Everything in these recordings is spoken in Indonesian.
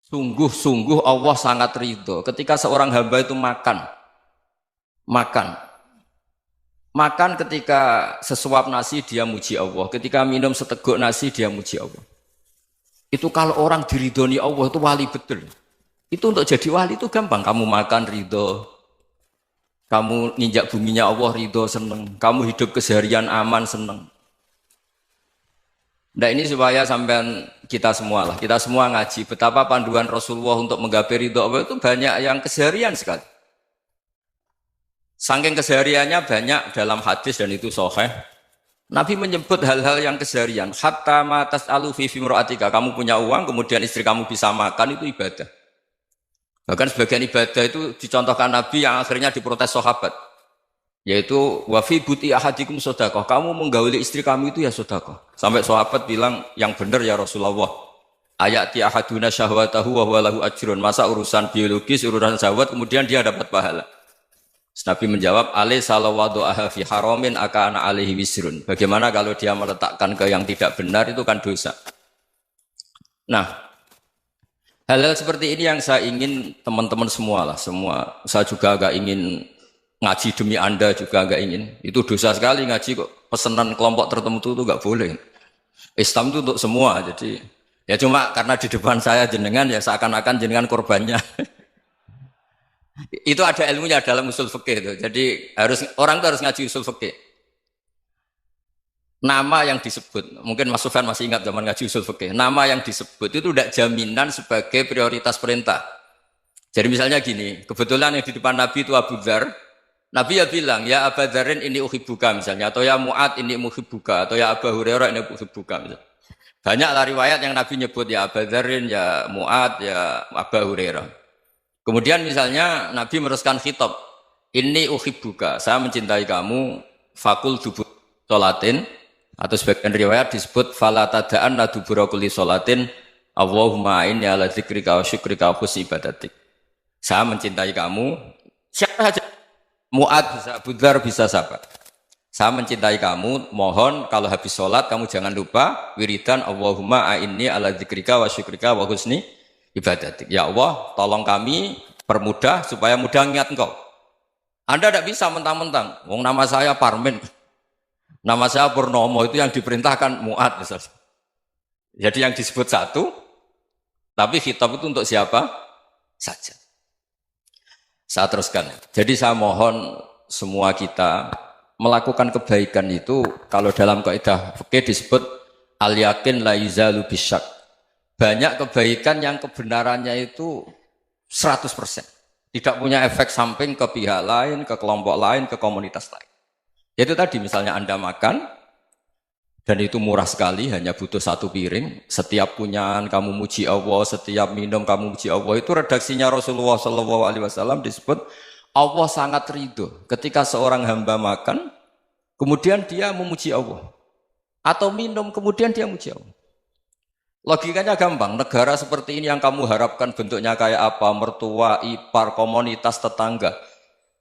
Sungguh-sungguh Allah sangat ridho ketika seorang hamba itu makan, makan ketika sesuap nasi dia muji Allah, ketika minum seteguk nasi dia muji Allah. Itu kalau orang diridhoni Allah itu wali betul. Itu untuk jadi wali itu gampang. Kamu makan ridho, kamu ninjak buminya Allah ridho seneng, kamu hidup keseharian aman seneng. Nah ini supaya sampean kita semua lah, kita semua ngaji betapa panduan Rasulullah untuk menggapai ridho Allah itu banyak yang keseharian sekali. Saking kesehariannya banyak dalam hadis dan itu sahih. Nabi menyebut hal-hal yang keseharian. Hatta ma tas'alu fi fimra'atika. Kamu punya uang, kemudian istri kamu bisa makan, itu ibadah. Bahkan sebagian ibadah itu dicontohkan Nabi yang akhirnya diprotes sahabat. Yaitu wafi buti ahadikum sodakoh. Kamu menggauli istri kamu itu ya sodakoh. Sampai sahabat bilang yang benar ya Rasulullah. Ayati ahaduna syahwatahu wa huwa lahu ajrun. Masa urusan biologis, urusan syahwat kemudian dia dapat pahala. Nabi menjawab, alai salawadu'aha fi haramin akana alaihi wisrun. Bagaimana kalau dia meletakkan ke yang tidak benar itu kan dosa. Nah, hal-hal seperti ini yang saya ingin teman-teman semua lah, semua. Saya juga agak ingin ngaji demi Anda juga agak ingin. Itu dosa sekali ngaji kok pesanan kelompok tertentu itu enggak boleh. Islam itu untuk semua. Jadi ya cuma karena di depan saya jenengan ya seakan-akan jenengan korbannya. Itu ada ilmunya dalam usul fikih itu. Jadi orang itu harus ngaji usul fikih. Nama yang disebut, mungkin Mas Sufyan masih ingat zaman ngaji usul fikih. Nama yang disebut itu tidak jaminan sebagai prioritas perintah. Jadi misalnya gini, kebetulan yang di depan Nabi itu Abu Dzar. Nabi ya bilang, ya Abu Dzarin ini uhibbuka misalnya, atau ya Mu'ad ini uhibbuka, atau ya Abu Hurairah ini uhibbuka misalnya. Banyaklah riwayat yang Nabi nyebut ya Abu Dzarin, ya Mu'ad, ya Abu Hurairah. Kemudian misalnya Nabi meneruskan khitab, ini uhibbuka, saya mencintai kamu, fakul dubur sholatin, atau sebagian riwayat disebut fala tada'an la dubura kulli sholatin, Allahumma inni ala dzikrika wa syukrika wa husni ibadatik. Saya mencintai kamu, siapa saja, Mu'ad bisa, Abu Dzar bisa siapa. Saya mencintai kamu, mohon kalau habis sholat kamu jangan lupa wiridan Allahumma inni ala dzikrika wa syukrika wa husni ibadatik. Ya Allah, tolong kami permudah supaya mudah ingat engkau. Anda tidak bisa mentang-mentang. Wong nama saya Parmin, nama saya Purnomo, itu yang diperintahkan Mu'ad misalnya. Jadi yang disebut satu, tapi khitab itu untuk siapa saja. Saya teruskan. Jadi saya mohon semua kita melakukan kebaikan itu kalau dalam kaidah fikih disebut al yakin la yuzalu bisyak. Banyak kebaikan yang kebenarannya itu 100%. Tidak punya efek samping ke pihak lain, ke kelompok lain, ke komunitas lain. Yaitu tadi misalnya Anda makan, dan itu murah sekali, hanya butuh satu piring. Setiap punyaan kamu muji Allah, setiap minum kamu muji Allah. Itu redaksinya Rasulullah SAW disebut, Allah sangat ridho ketika seorang hamba makan, kemudian dia memuji Allah. Atau minum, kemudian dia muji Allah. Logikanya gampang, negara seperti ini yang kamu harapkan bentuknya kayak apa, mertua, ipar, komunitas, tetangga,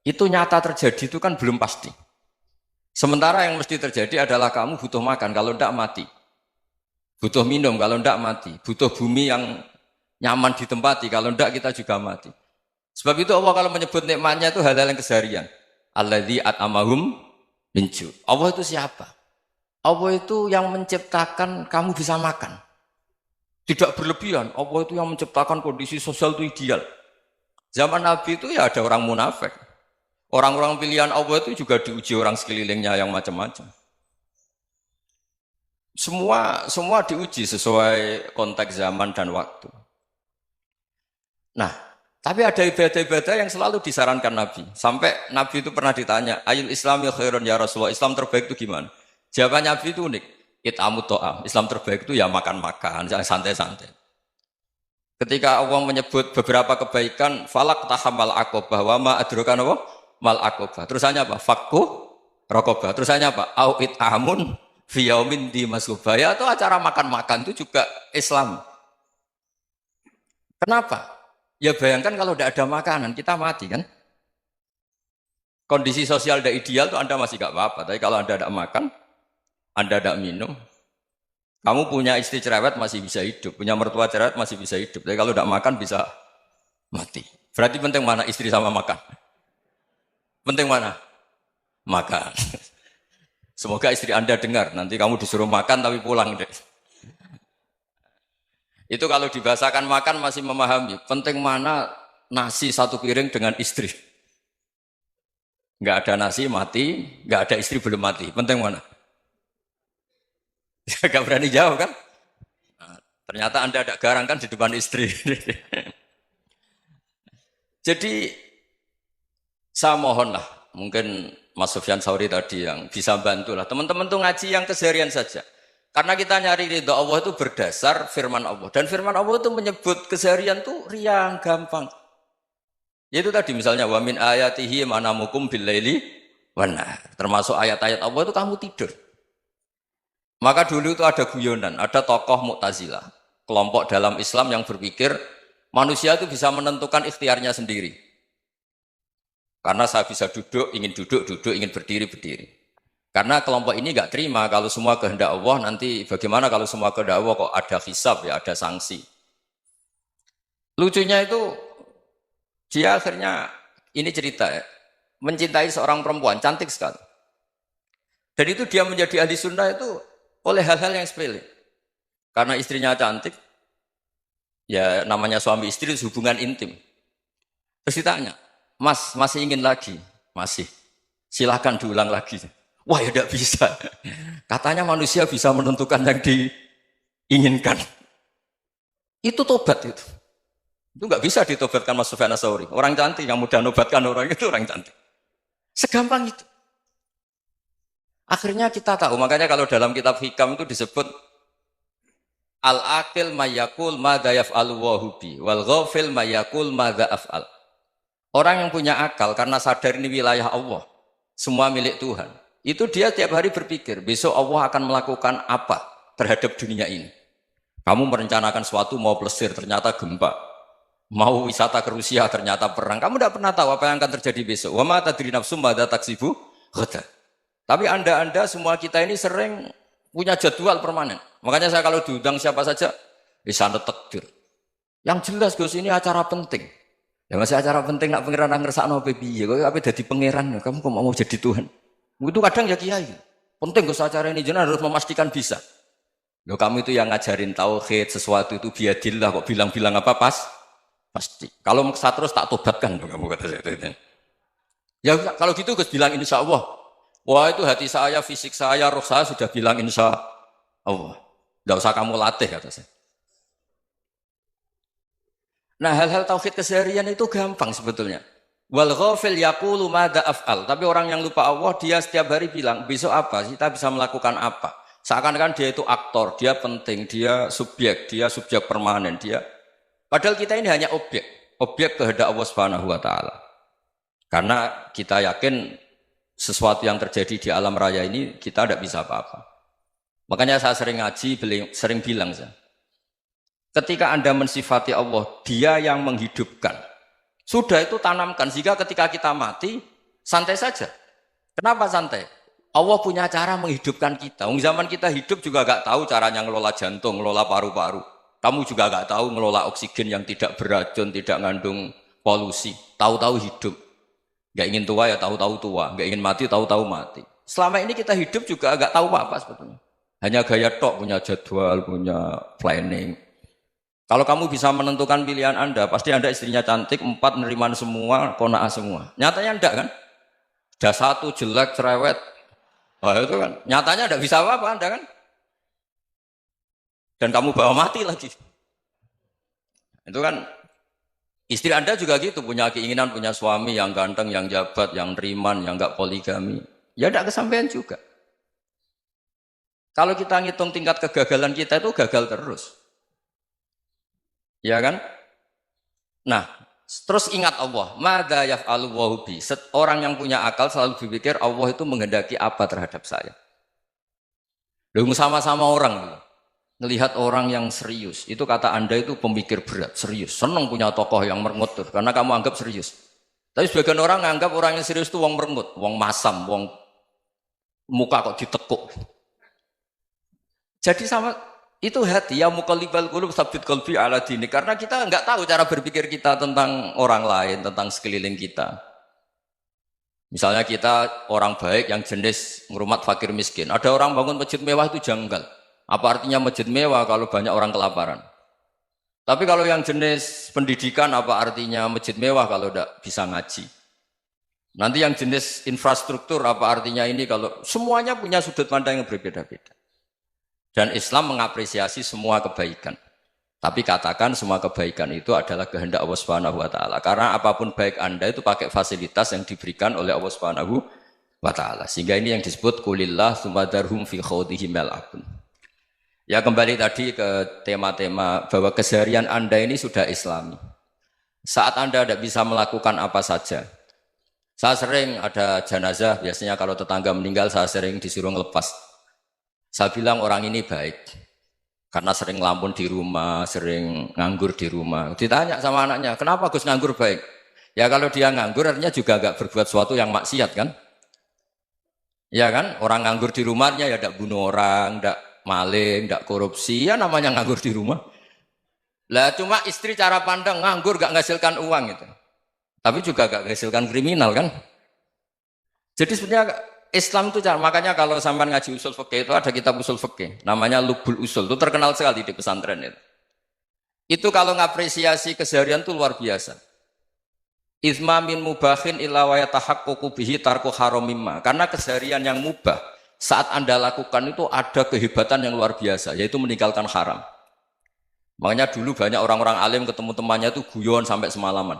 itu nyata terjadi itu kan belum pasti. Sementara yang mesti terjadi adalah kamu butuh makan, kalau tidak mati. Butuh minum, kalau tidak mati. Butuh bumi yang nyaman ditempati, kalau tidak kita juga mati. Sebab itu Allah kalau menyebut nikmatnya itu hal-hal yang keseharian. Alladzi at'amahum min ju'. Allah itu siapa? Allah itu yang menciptakan kamu bisa makan. Tidak berlebihan, Allah itu yang menciptakan kondisi sosial itu ideal. Zaman Nabi itu ya ada orang munafik. Orang-orang pilihan Allah itu juga diuji orang sekelilingnya yang macam-macam. Semua diuji sesuai konteks zaman dan waktu. Nah, tapi ada ibadah-ibadah yang selalu disarankan Nabi. Sampai Nabi itu pernah ditanya, ayul islami khairun ya Rasulullah, Islam terbaik itu gimana? Jawaban Nabi itu unik. It'amut to'am. Islam terbaik itu ya makan-makan, jangan santai-santai. Ketika Allah menyebut beberapa kebaikan, falak tahamal aqobah, wa ma adrokan apa? Mal aqobah. Terusannya apa? Fakku rokobah. Terusannya apa? Au it'amun fi yaumin di masubah. Ya, itu acara makan-makan itu juga Islam. Kenapa? Ya bayangkan kalau tidak ada makanan, kita mati kan? Kondisi sosial tidak ideal itu Anda masih gak apa-apa. Tapi kalau Anda tidak makan, Anda tidak minum, Kamu punya istri cerewet masih bisa hidup, punya mertua cerewet masih bisa hidup. Tapi kalau tidak makan bisa mati. Berarti penting mana istri sama makan? Penting mana? Makan. Semoga istri Anda dengar. Nanti kamu disuruh makan tapi pulang deh. Itu kalau dibahasakan makan masih memahami. Penting mana nasi satu piring dengan istri. Nggak ada nasi mati, nggak ada istri belum mati. Penting mana? Gak berani jawab kan? Nah, ternyata Anda ada garang kan di depan istri. Jadi saya mohonlah, mungkin Mas Sufyan Sauri tadi yang bisa bantu lah. Teman-teman tuh ngaji yang keseharian saja. Karena kita nyari ridho Allah itu berdasar firman Allah. Dan firman Allah itu menyebut keseharian tuh riang, gampang. Yaitu tadi misalnya wa min ayatihi manamukum billaili wan-nahar. Termasuk ayat-ayat Allah itu kamu tidur. Maka dulu itu ada guyonan, ada tokoh Mu'tazilah, kelompok dalam Islam yang berpikir manusia itu bisa menentukan ikhtiarnya sendiri. Karena saya bisa duduk, ingin berdiri, berdiri. Karena kelompok ini nggak terima kalau semua kehendak Allah, nanti bagaimana kalau semua kehendak Allah kok ada hisab ya, ada sanksi. Lucunya itu, dia akhirnya, ini cerita ya, mencintai seorang perempuan, cantik sekali. Dan itu dia menjadi ahli sunnah itu oleh hal-hal yang sepele. Karena istrinya cantik, ya namanya suami istri itu hubungan intim. Terus ditanya, Mas, masih ingin lagi? Masih. Silahkan diulang lagi. Wah ya tidak bisa. Katanya manusia bisa menentukan yang diinginkan. Itu tobat itu. Itu nggak bisa ditobatkan Mas Sufyan Ats-Tsauri. Orang cantik yang mudah nobatkan orang itu orang cantik. Segampang itu. Akhirnya kita tahu, makanya kalau dalam kitab Hikam itu disebut al-aqil mayyakul madza yaf'alu wa hubi wal ghafil mayyakul madza af'al. Orang yang punya akal karena sadar ini wilayah Allah, semua milik Tuhan. Itu dia tiap hari berpikir, besok Allah akan melakukan apa terhadap dunia ini. Kamu merencanakan suatu mau plesir, ternyata gempa. Mau wisata ke Rusia, ternyata perang. Kamu tidak pernah tahu apa yang akan terjadi besok. Wa ma tadri nafsum madza taksibu ghadan. Tapi anda semua kita ini sering punya jadwal permanen. Makanya saya kalau diundang siapa saja, bisa takdir. Yang jelas Gus ini acara penting. Ya masih acara penting nak pangeran ngersakno piye? Kok ape dadi pangeran? Kamu kok mau jadi Tuhan? Itu kadang ya kiai. Penting Gus acara ini jenengan harus memastikan bisa. Loh kamu itu yang ngajarin tauhid, sesuatu itu biadillah kok bilang-bilang apa pasti. Kalau maksa terus tak tobatkan kamu kata saya. Ya kalau gitu Gus bilang insya Allah. Wah itu hati saya, fisik saya, roh saya sudah bilang insya Allah. Tidak usah kamu latih kata saya. Nah hal-hal tauhid keseharian itu gampang sebetulnya. Wal ghafil yaqulu madza af'al. Tapi orang yang lupa Allah dia setiap hari bilang besok apa? Kita bisa melakukan apa? Seakan-akan dia itu aktor, dia penting, dia subjek permanen, dia. Padahal kita ini hanya objek kehendak Allah Subhanahu wa taala. Karena kita yakin sesuatu yang terjadi di alam raya ini kita tidak bisa apa-apa. Makanya saya sering ngaji, sering bilang saya, ketika Anda mensifati Allah, Dia yang menghidupkan. Sudah itu tanamkan sehingga ketika kita mati santai saja. Kenapa santai? Allah punya cara menghidupkan kita. Zaman kita hidup juga gak tahu caranya ngelola jantung, ngelola paru-paru. Kamu juga gak tahu ngelola oksigen yang tidak beracun, tidak mengandung polusi. Tahu-tahu hidup. Gak ingin tua ya tahu-tahu tua, gak ingin mati tahu-tahu mati. Selama ini kita hidup juga gak tahu apa sebetulnya. Hanya gaya tok, punya jadwal, punya planning. Kalau kamu bisa menentukan pilihan Anda, pasti Anda istrinya cantik, 4 neriman semua, qanaah semua. Nyatanya enggak kan? Ada 1 jelek, cerewet. Oh itu kan, nyatanya enggak bisa apa-apa Anda kan? Dan kamu bawa mati lagi. Itu kan istri Anda juga gitu, punya keinginan, punya suami yang ganteng, yang jabat, yang riman, yang enggak poligami. Ya enggak kesampaian juga. Kalau kita ngitung tingkat kegagalan kita itu gagal terus. Ya kan? Nah, terus ingat Allah. Madza yaf'alu wa bi. Orang yang punya akal selalu berpikir Allah itu menghendaki apa terhadap saya. Lalu sama-sama orang melihat orang yang serius. Itu kata Anda itu pemikir berat, serius. Senang punya tokoh yang merengut karena kamu anggap serius. Tapi sebagian orang anggap orang yang serius itu wong merengut, wong masam, wong muka kok ditekuk. Jadi sama Itu hati, ya muqallibal qulub tsabbit qalbi ala dinik. Karena kita nggak tahu cara berpikir kita tentang orang lain, tentang sekeliling kita. Misalnya kita orang baik yang jenis ngrumat fakir miskin. Ada orang bangun masjid mewah itu janggal. Apa artinya masjid mewah kalau banyak orang kelaparan? Tapi kalau yang jenis pendidikan apa artinya masjid mewah kalau tidak bisa ngaji? Nanti yang jenis infrastruktur apa artinya ini kalau semuanya punya sudut pandang yang berbeda-beda. Dan Islam mengapresiasi semua kebaikan. Tapi katakan semua kebaikan itu adalah kehendak Allah Subhanahu wa taala. Karena apapun baik Anda itu pakai fasilitas yang diberikan oleh Allah Subhanahu wa taala. Sehingga ini yang disebut kulillah sumadarhum fi khawdihim yal'abun. Ya kembali tadi ke tema-tema bahwa keseharian Anda ini sudah Islami. Saat Anda tidak bisa melakukan apa saja. Saya sering ada jenazah, biasanya kalau tetangga meninggal saya sering disuruh ngelepas. Saya bilang orang ini baik. Karena sering ngelamun di rumah, sering nganggur di rumah. Ditanya sama anaknya, kenapa Gus nganggur baik? Ya kalau dia nganggur artinya juga agak berbuat sesuatu yang maksiat kan? Ya kan? Orang nganggur di rumahnya ya tidak bunuh orang, tidak maling, tidak korupsi, ya namanya nganggur di rumah. Lah cuma istri cara pandang nganggur gak menghasilkan uang itu. Tapi juga gak menghasilkan kriminal kan? Jadi sebenarnya Islam itu makanya kalau sampai ngaji usul fikih itu ada kitab usul fikih namanya Lubul Usul, itu terkenal sekali di pesantren itu. Itu kalau ngapresiasi keseharian itu luar biasa. Izma min mubahin illa wa yatahaqqaqu bihi tarku haramimma. Karena keseharian yang mubah saat Anda lakukan itu ada kehebatan yang luar biasa, yaitu meninggalkan haram. Makanya dulu banyak orang-orang alim ketemu temannya itu guyon sampai semalaman.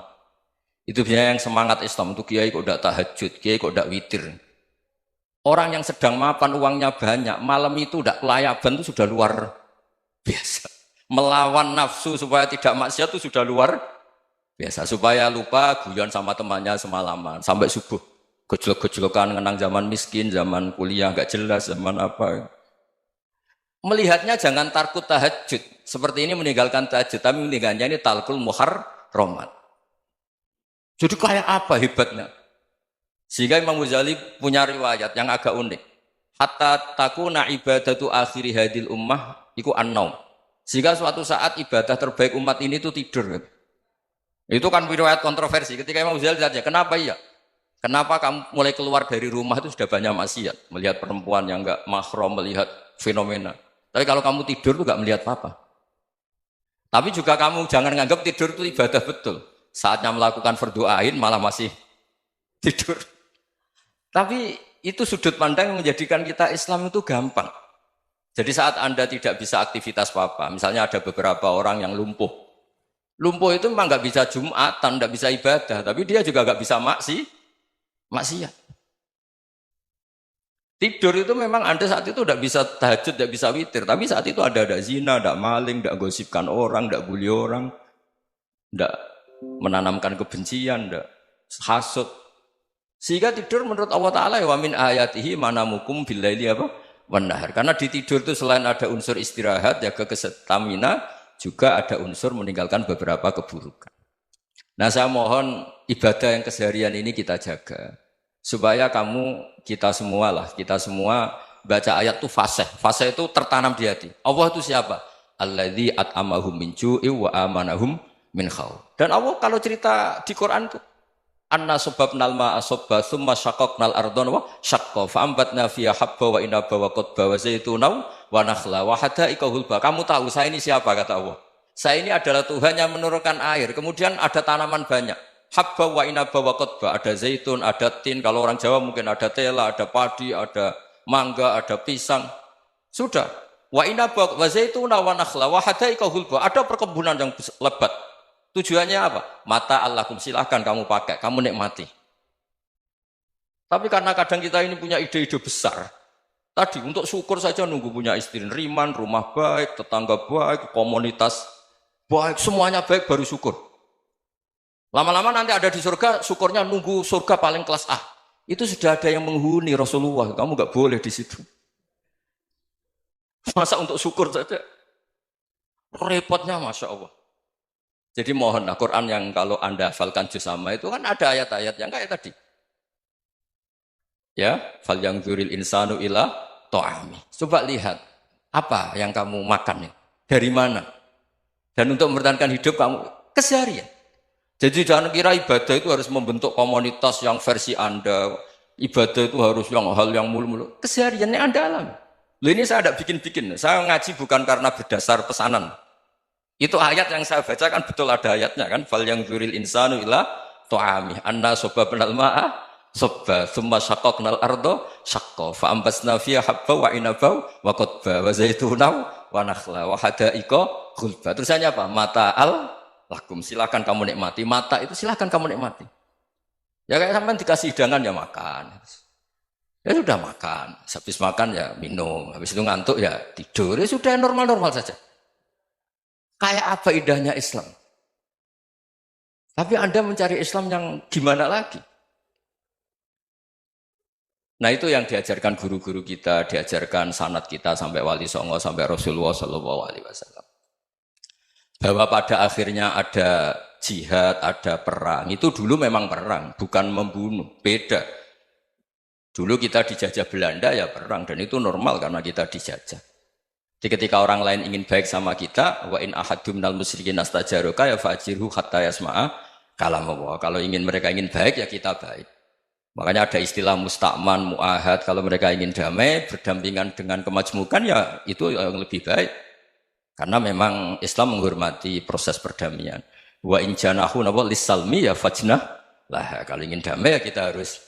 Itu biasanya yang semangat Islam, itu kiai kok tidak tahajud, kiai kok tidak witir. Orang yang sedang mapan uangnya banyak, malam itu tidak kelayaban itu sudah luar biasa. Melawan nafsu supaya tidak maksiat itu sudah luar biasa. Supaya lupa guyon sama temannya semalaman sampai subuh. Gejolak-gejolokan mengenang zaman miskin, zaman kuliah nggak jelas, zaman apa. Melihatnya jangan tarkut tahajud. Seperti ini meninggalkan tahajud, tapi meninggalnya ini talkul muharramat. Jadi kayak apa hebatnya? Sehingga Imam Ghazali punya riwayat yang agak unik. Hatta takuna ibadatu akhiri hadil ummah iku an-naum. Sehingga suatu saat ibadah terbaik umat ini itu tidur. Itu kan riwayat kontroversi. Ketika Imam Ghazali ditanya, kenapa iya? Kenapa kamu mulai keluar dari rumah itu sudah banyak maksiat? Melihat perempuan yang enggak mahram, melihat fenomena. Tapi kalau kamu tidur itu enggak melihat apa-apa. Tapi juga kamu jangan menganggap tidur itu ibadah betul. Saatnya melakukan fardu ain malah masih tidur. Tapi itu sudut pandang yang menjadikan kita Islam itu gampang. Jadi saat Anda tidak bisa aktivitas apa-apa, misalnya ada beberapa orang yang lumpuh. Lumpuh itu memang nggak bisa Jumatan, nggak bisa ibadah, tapi dia juga nggak bisa maksiat. Tidur itu memang Anda saat itu tidak bisa tahajud, tidak bisa witir, tapi saat itu ada zina, ada maling, tidak gosipkan orang, tidak bully orang, tidak menanamkan kebencian, tidak hasud. Sehingga tidur menurut Allah Ta'ala wa min ayatihi manamukum billaili apa? Wan-nahar. Karena di tidur itu selain ada unsur istirahat, jaga kestamina, juga ada unsur meninggalkan beberapa keburukan. Nah saya mohon ibadah yang keseharian ini kita jaga. Supaya kita semua baca ayat itu fasih. Fasih itu tertanam di hati. Allah itu siapa? Alladzi at'amahum min ju'i wa amanahum min khauf. Dan Allah kalau cerita di Quran itu anna sababnal ma'a sabba thumma syaqaqnal ardhan wa syaqqa fa ambatna fiha habba wa inaba wa qadba wa zaituna wa nakhla wa hadaika hulba. Kamu tahu saya ini siapa kata Allah? Saya ini adalah Tuhan yang menurunkan air. Kemudian ada tanaman banyak. Habba wa inaba wa qadba, ada zaitun, ada tin, kalau orang Jawa mungkin ada tela, ada padi, ada mangga, ada pisang. Sudah. Wa inaba wa zaituna wa nakhla wa hadaika hulba. Ada perkebunan yang lebat. Tujuannya apa? Mata Allahkum, silahkan kamu pakai, kamu nikmati. Tapi karena kadang kita ini punya ide-ide besar. Tadi untuk syukur saja nunggu punya istri riman, rumah baik, tetangga baik, komunitas baik, semuanya baik baru syukur. Lama-lama nanti ada di surga, syukurnya nunggu surga paling kelas A. Itu sudah ada yang menghuni Rasulullah, kamu nggak boleh di situ. Masa untuk syukur saja? Repotnya Masya Allah. Jadi mohon Quran yang kalau Anda hafalkan juz sama itu kan ada ayat-ayat yang kayak tadi. Ya, fal yang dzuril insanu ila ta'ami. Coba lihat. Apa yang kamu makan ya? Dari mana? Dan untuk mempertahankan hidup kamu keseharian. Jadi jangan kira ibadah itu harus membentuk komunitas yang versi Anda. Ibadah itu harus yang hal yang mulu-mulu. Kesehariannya Anda alami. Loh ini saya tidak bikin-bikin. Saya ngaji bukan karena berdasar pesanan. Itu ayat yang saya baca kan betul ada ayatnya kan. Fal yang dzuril insanu ila ta'amih. Anna soba benal ma'a sobba. Thumma syaqaqnal ardo syaqqa. Fa'ambasna fiya habba wa inabau wa qodba. Wa zaitunaw wa nakhla wa hadaika khulba. Terusannya apa? Mata'al lakum, silakan kamu nikmati. Mata itu silakan kamu nikmati. Ya kayak sampai dikasih hidangan ya makan. Ya sudah makan. Habis makan ya minum. Habis itu ngantuk ya tidur. Ya sudah normal-normal saja. Kayak apa indahnya Islam. Tapi Anda mencari Islam yang gimana lagi? Nah itu yang diajarkan guru-guru kita, diajarkan sanad kita sampai Wali Songo, sampai Rasulullah SAW. Bahwa pada akhirnya ada jihad, ada perang. Itu dulu memang perang, bukan membunuh. Beda. Dulu kita dijajah Belanda ya perang. Dan itu normal karena kita dijajah. Jadi ketika orang lain ingin baik sama kita, wa in ahadum minal musyrikin astajaruka ya fajirhu hatta yasma'a kalam Allah. Kalau mereka ingin baik ya kita baik. Makanya ada istilah mustakman, mu'ahad. Kalau mereka ingin damai, berdampingan dengan kemajmukan ya itu yang lebih baik. Karena memang Islam menghormati proses perdamaian. Wa in janahu lis-salmi ya fajnah lah. Kalau ingin damai ya kita harus